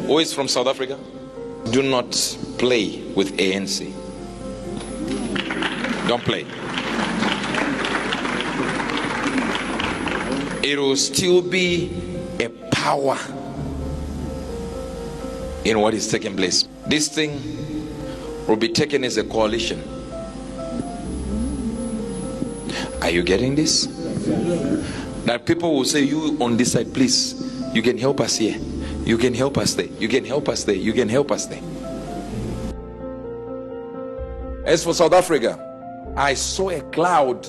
Who is from South Africa? Do not play with ANC. Don't play. It will still be a power in what is taking place. This thing will be taken as a coalition. Are you getting this? That people will say, you on this side, please, you can help us here. You can help us there. You can help us there. You can help us there. As for South Africa, I saw a cloud.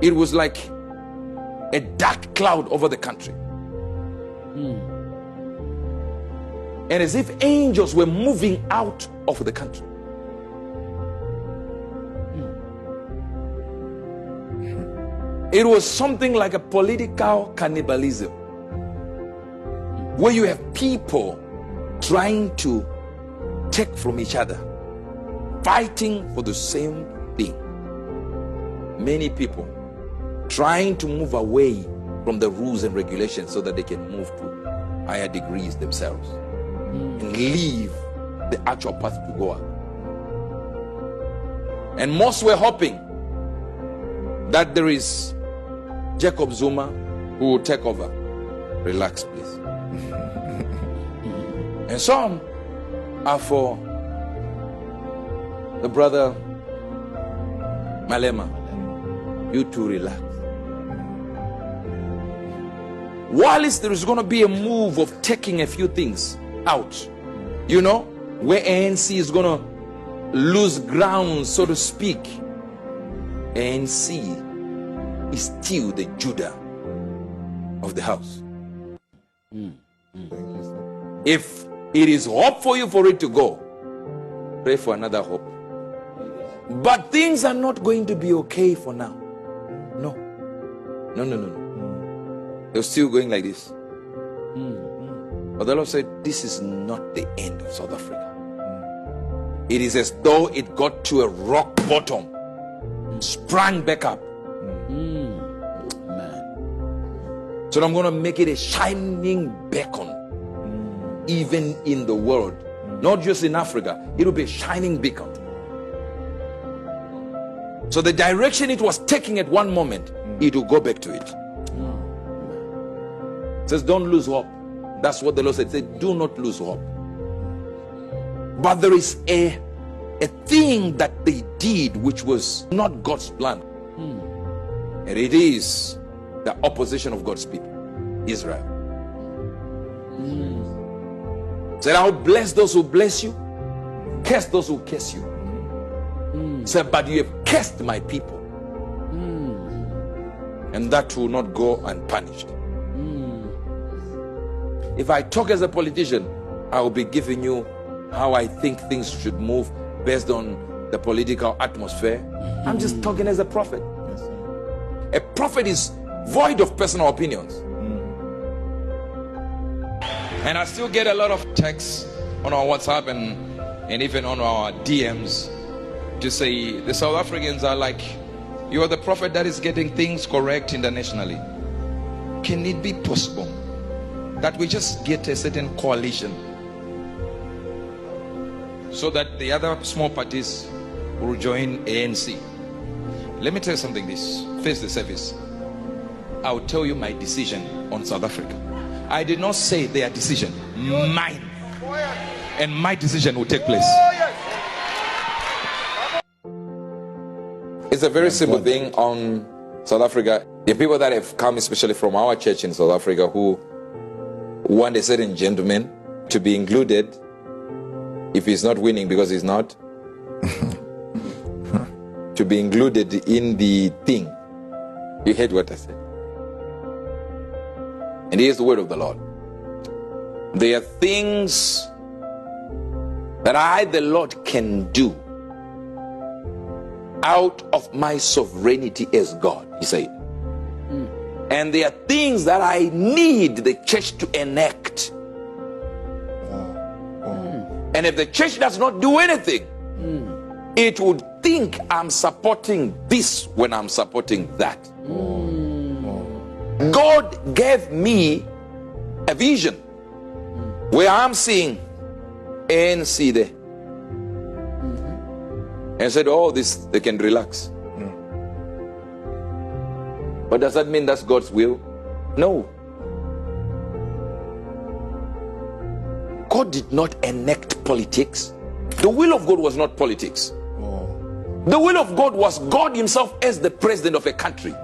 It was like a dark cloud over the country. And as if angels were moving out of the country. It was something like a political cannibalism, where you have people trying to take from each other, fighting for the same thing. Many people trying to move away from the rules and regulations so that they can move to higher degrees themselves and leave the actual path to go up. And most were hoping that there is Jacob Zuma who will take over. Relax, please. And some are for the brother Malema. You too, relax. Whilst there is going to be a move of taking a few things out, you know, where ANC is going to lose ground, so to speak, ANC is still the Judah of the house. Thank you, sir. If it is hope for you for it to go, pray for another hope. But things are not going to be okay for now. No. No, no, no, no. They're still going like this. But the Lord said, this is not the end of South Africa. It is as though it got to a rock bottom, sprang back up. So I'm going to make it a shining beacon, even in the world, not just in Africa. It will be a shining beacon. So the direction it was taking at one moment, it will go back to it. It says, don't lose hope. That's what the Lord said. He said, do not lose hope. But there is a thing that they did which was not God's plan. And it is the opposition of God's people, Israel. Said, I'll bless those who bless you, curse those who curse you. Said, but you have cursed my people. And that will not go unpunished. If I talk as a politician, I will be giving you how I think things should move based on the political atmosphere. I'm just talking as a prophet. Yes, sir. A prophet is void of personal opinions. And I still get a lot of texts on our WhatsApp and even on our DMs to say the South Africans are like, you are the prophet that is getting things correct internationally. Can it be possible that we just get a certain coalition so that the other small parties will join ANC? Let me tell you something, this face the service. I will tell you my decision on South Africa. I did not say their decision, mine. And my decision will take place. It's a very simple thing on South Africa. The people that have come, especially from our church in South Africa, who want a certain gentleman to be included if he's not winning, because he's not, to be included in the thing. You heard what I said. And here's the word of the Lord. There are things that I, the Lord, can do out of my sovereignty as God, he said. And there are things that I need the church to enact. And if the church does not do anything, it would think I'm supporting this when I'm supporting that. God gave me a vision where I'm seeing ANC there. And said, oh, this, they can relax. But does that mean that's God's will? No. God did not enact politics. The will of God was not politics. The will of God was God himself as the president of a country.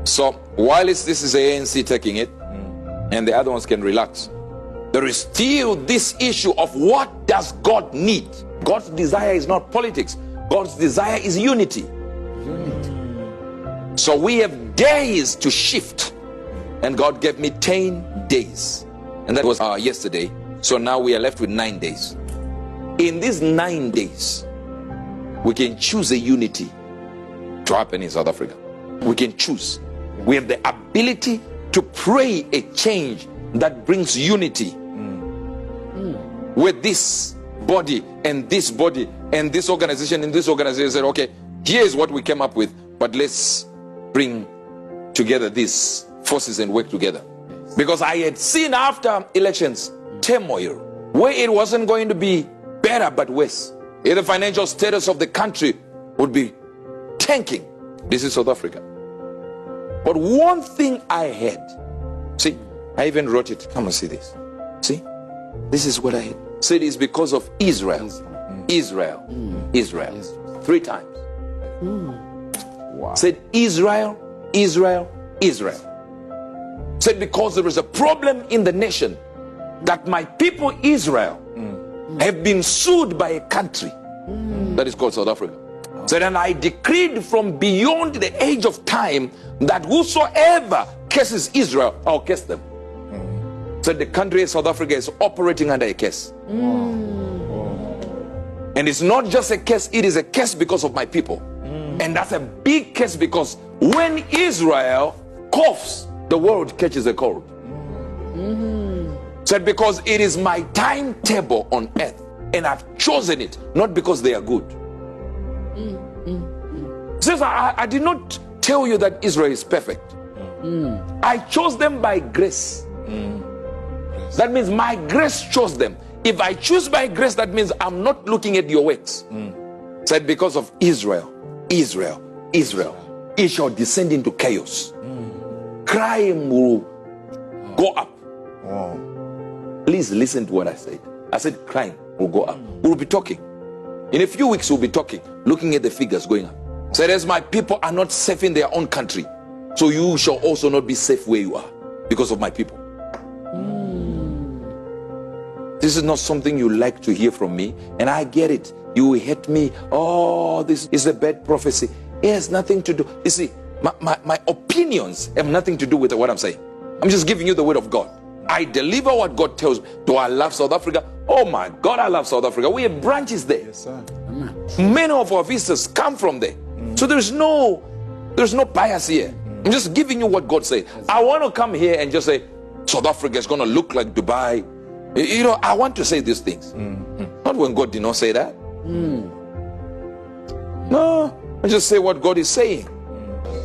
So while this is ANC taking it, and the other ones can relax, there is still this issue of what does God need? God's desire is not politics. God's desire is unity. So we have days to shift, and God gave me 10 days, and that was yesterday. So now we are left with 9 days. In these 9 days, we can choose a unity to happen in South Africa. We can choose. We have the ability to pray a change that brings unity with this body and this body and this organization and this organization. Said, okay, here's what we came up with, but let's bring together these forces and work together. Because I had seen after elections turmoil where it wasn't going to be better but worse. The financial status of the country would be tanking. This is South Africa. But one thing I had, see, I even wrote it. Come and see this. See, this is what I had. Said it's because of Israel. Israel. Israel. 3 times. Wow. Said Israel, Israel, Israel. Said because there is a problem in the nation that my people Israel have been sued by a country that is called South Africa. So then I decreed from beyond the age of time that whosoever curses Israel, I'll curse them. So the country of South Africa is operating under a curse. And it's not just a curse, it is a curse because of my people. And that's a big curse because when Israel coughs, the world catches a cold. Said because it is my timetable on earth and I've chosen it, not because they are good. Says I did not tell you that Israel is perfect. I chose them by grace. That means my grace chose them. If I choose by grace, that means I'm not looking at your works. Said because of Israel, Israel, Israel, it shall descend into chaos. Crime will go up. Please listen to what I said. I said crime will go up. We'll be talking. In a few weeks we'll be talking, looking at the figures going up. Said as my people are not safe in their own country, so you shall also not be safe where you are because of my people. This is not something you like to hear from me, and I get it. You hate me. Oh, this is a bad prophecy. It has nothing to do. You see, my opinions have nothing to do with what I'm saying. I'm just giving you the word of God. I deliver what God tells me. Do I love South Africa? Oh my God, I love South Africa. We have branches there. Yes, sir. Many of our visitors come from there. So there's no bias here. I'm just giving you what God said. I want to come here and just say South Africa is going to look like Dubai. You know, I want to say these things. Not when God did not say that. No, I just say what God is saying.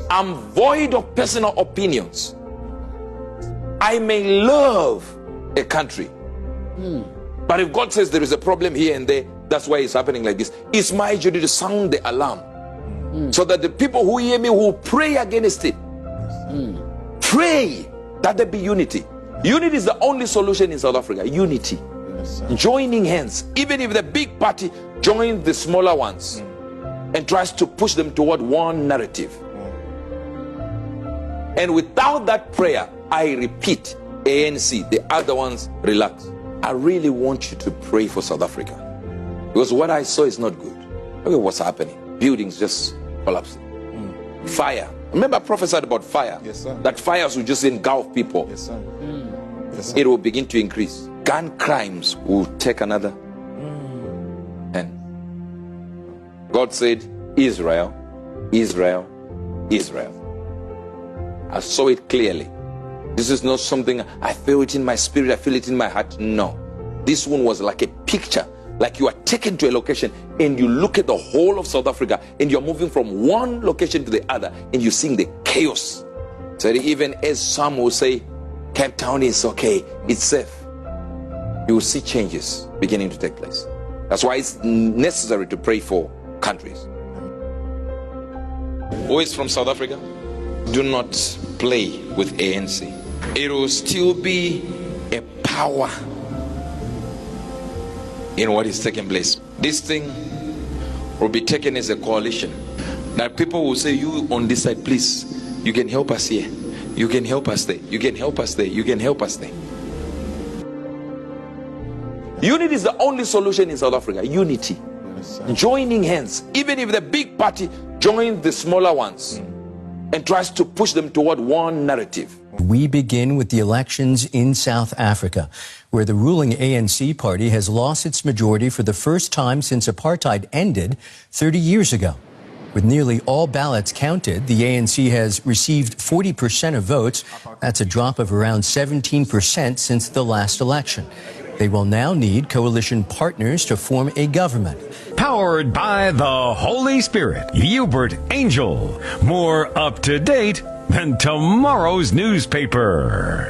I'm void of personal opinions. I may love a country, but if God says there is a problem here and there, that's why it's happening like this. It's my duty to sound the alarm so that the people who hear me will pray against it. Pray that there be unity. Unity is the only solution in South Africa. Unity. Yes, joining hands. Even if the big party joins the smaller ones and tries to push them toward one narrative. And without that prayer, I repeat, ANC, the other ones, relax. I really want you to pray for South Africa. Because what I saw is not good. Look at what's happening. Buildings just collapsing. Fire. Remember I prophesied about fire? Yes, sir. That fires will just engulf people. Yes, sir. Yes, sir. It will begin to increase. Gun crimes will take another. And God said, Israel, Israel, Israel. I saw it clearly. This is not something I feel it in my spirit, I feel it in my heart. No. This one was like a picture. Like you are taken to a location and you look at the whole of South Africa and you're moving from one location to the other and you're seeing the chaos. So even as some will say, Cape Town is okay, it's safe. you will see changes beginning to take place. That's why it's necessary to pray for countries. Who is from South Africa? Do not play with ANC. It will still be a power in what is taking place. This thing will be taken as a coalition. That people will say, you on this side, please, you can help us here. You can help us there. You can help us there. You can help us there. Unity is the only solution in South Africa. Unity. Joining hands. Even if the big party joins the smaller ones and tries to push them toward one narrative. We begin with the elections in South Africa, where the ruling ANC party has lost its majority for the first time since apartheid ended 30 years ago. With nearly all ballots counted, the ANC has received 40% of votes. That's a drop of around 17% since the last election. They will now need coalition partners to form a government. Powered by the Holy Spirit, Uebert Angel. More up to date than tomorrow's newspaper.